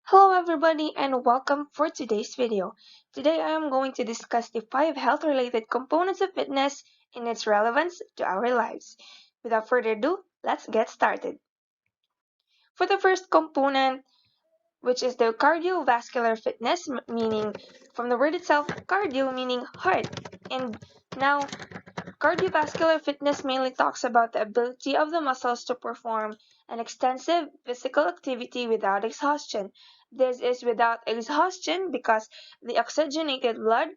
Hello everybody and welcome for today's video. Today I am going to discuss the 5 health-related components of fitness and its relevance to our lives. Without further ado, let's get started. For the first component, which is the cardiovascular fitness, meaning from the word itself, cardio meaning heart. And now cardiovascular fitness mainly talks about the ability of the muscles to perform an extensive physical activity without exhaustion. This is without exhaustion because the oxygenated blood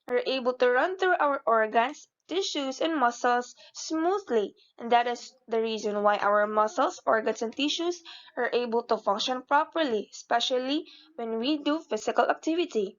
are able to run through our organs, tissues, and muscles smoothly, and that is the reason why our muscles, organs, and tissues are able to function properly, especially when we do physical activity.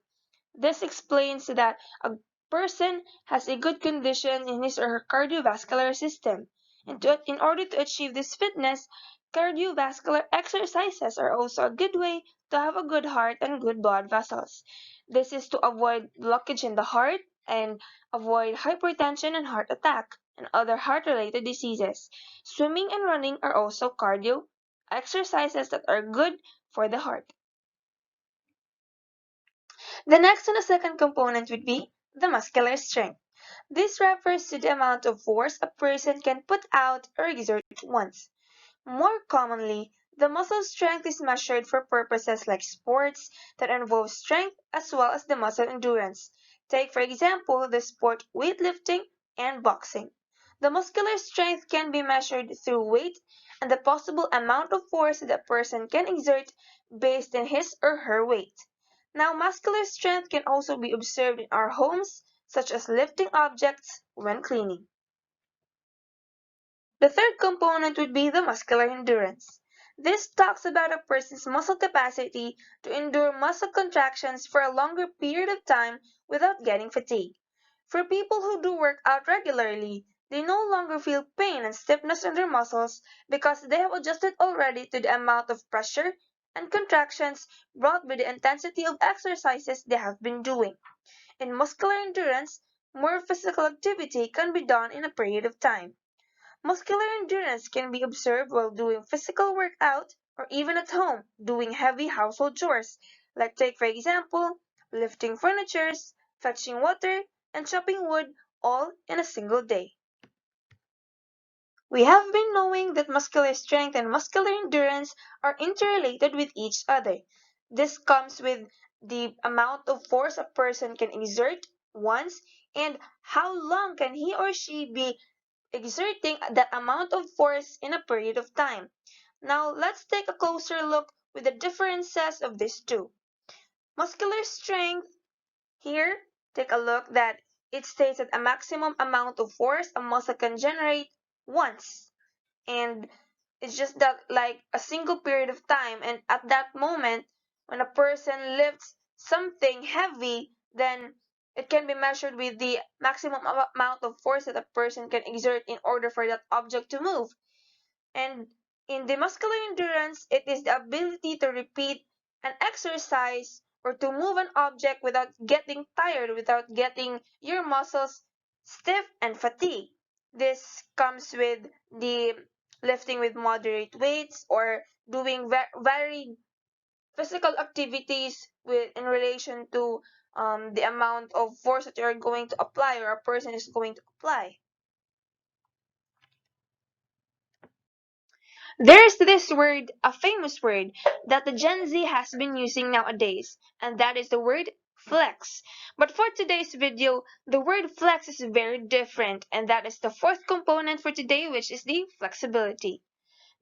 This explains that a person has a good condition in his or her cardiovascular system. In order to achieve this fitness, cardiovascular exercises are also a good way to have a good heart and good blood vessels. This is to avoid blockage in the heart and avoid hypertension and heart attack and other heart-related diseases. Swimming and running are also cardio exercises that are good for the heart. The next and the second component would be the muscular strength. This refers to the amount of force a person can put out or exert once. More commonly, the muscle strength is measured for purposes like sports that involve strength as well as the muscle endurance. Take, for example, the sport weightlifting and boxing. The muscular strength can be measured through weight and the possible amount of force that a person can exert based on his or her weight. Now, muscular strength can also be observed in our homes, such as lifting objects when cleaning. The third component would be the muscular endurance. This talks about a person's muscle capacity to endure muscle contractions for a longer period of time without getting fatigued. For people who do work out regularly, they no longer feel pain and stiffness in their muscles because they have adjusted already to the amount of pressure and contractions brought by the intensity of exercises they have been doing. In muscular endurance, more physical activity can be done in a period of time. Muscular endurance can be observed while doing physical workout or even at home doing heavy household chores, like take for example, lifting furnitures, fetching water, and chopping wood all in a single day. We have been knowing that muscular strength and muscular endurance are interrelated with each other. This comes with the amount of force a person can exert once and how long can he or she be exerting that amount of force in a period of time. Now, let's take a closer look with the differences of these two. Muscular strength, here, take a look that it states that a maximum amount of force a muscle can generate once. And it's just that like a single period of time. And at that moment, when a person lifts something heavy, then it can be measured with the maximum amount of force that a person can exert in order for that object to move. And in the muscular endurance, it is the ability to repeat an exercise or to move an object without getting tired, without getting your muscles stiff and fatigued. This comes with the lifting with moderate weights or doing very physical activities with in relation to the amount of force that you're going to apply or a person is going to apply. There's this word, a famous word, that the Gen Z has been using nowadays, and that is the word flex. But for today's video, the word flex is very different, and that is the fourth component for today, which is the flexibility.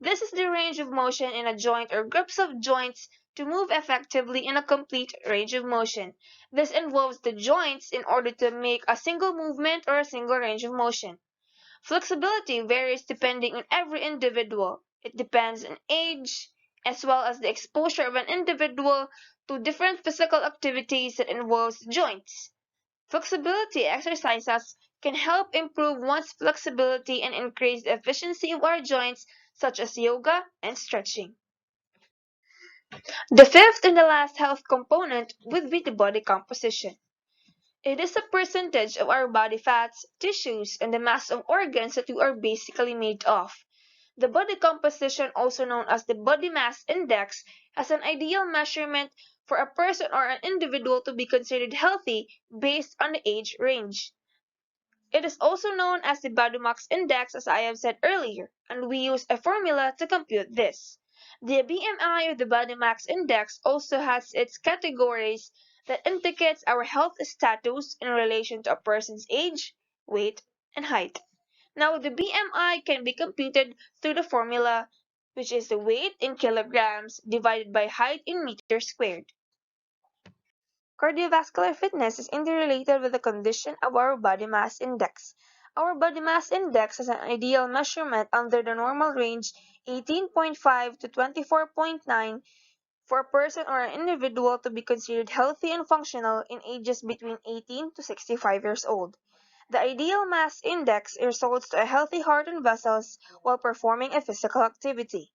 This is the range of motion in a joint or groups of joints to move effectively in a complete range of motion. This involves the joints in order to make a single movement or a single range of motion. Flexibility varies depending on every individual. It depends on age, as well as the exposure of an individual to different physical activities that involves joints. Flexibility exercises can help improve one's flexibility and increase the efficiency of our joints, such as yoga and stretching. The fifth and the last health component would be the body composition. It is a percentage of our body fats, tissues, and the mass of organs that we are basically made of. The body composition, also known as the body mass index, has an ideal measurement for a person or an individual to be considered healthy based on the age range. It is also known as the body mass index, as I have said earlier, and we use a formula to compute this. The BMI, or the body mass index, also has its categories that indicates our health status in relation to a person's age, weight, and height. Now, the BMI can be computed through the formula, which is the weight in kilograms divided by height in meters squared. Cardiovascular fitness is interrelated with the condition of our body mass index. Our body mass index has an ideal measurement under the normal range 18.5 to 24.9 for a person or an individual to be considered healthy and functional in ages between 18 to 65 years old. The ideal mass index results to a healthy heart and vessels while performing a physical activity.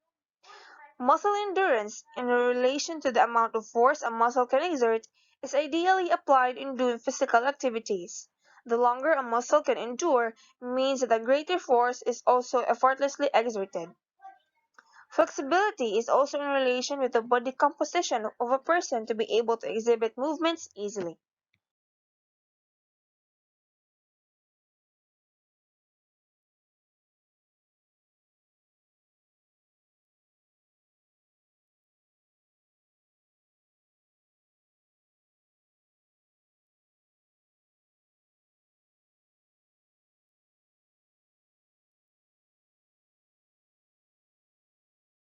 Muscle endurance, in relation to the amount of force a muscle can exert, is ideally applied in doing physical activities. The longer a muscle can endure means that a greater force is also effortlessly exerted. Flexibility is also in relation with the body composition of a person to be able to exhibit movements easily.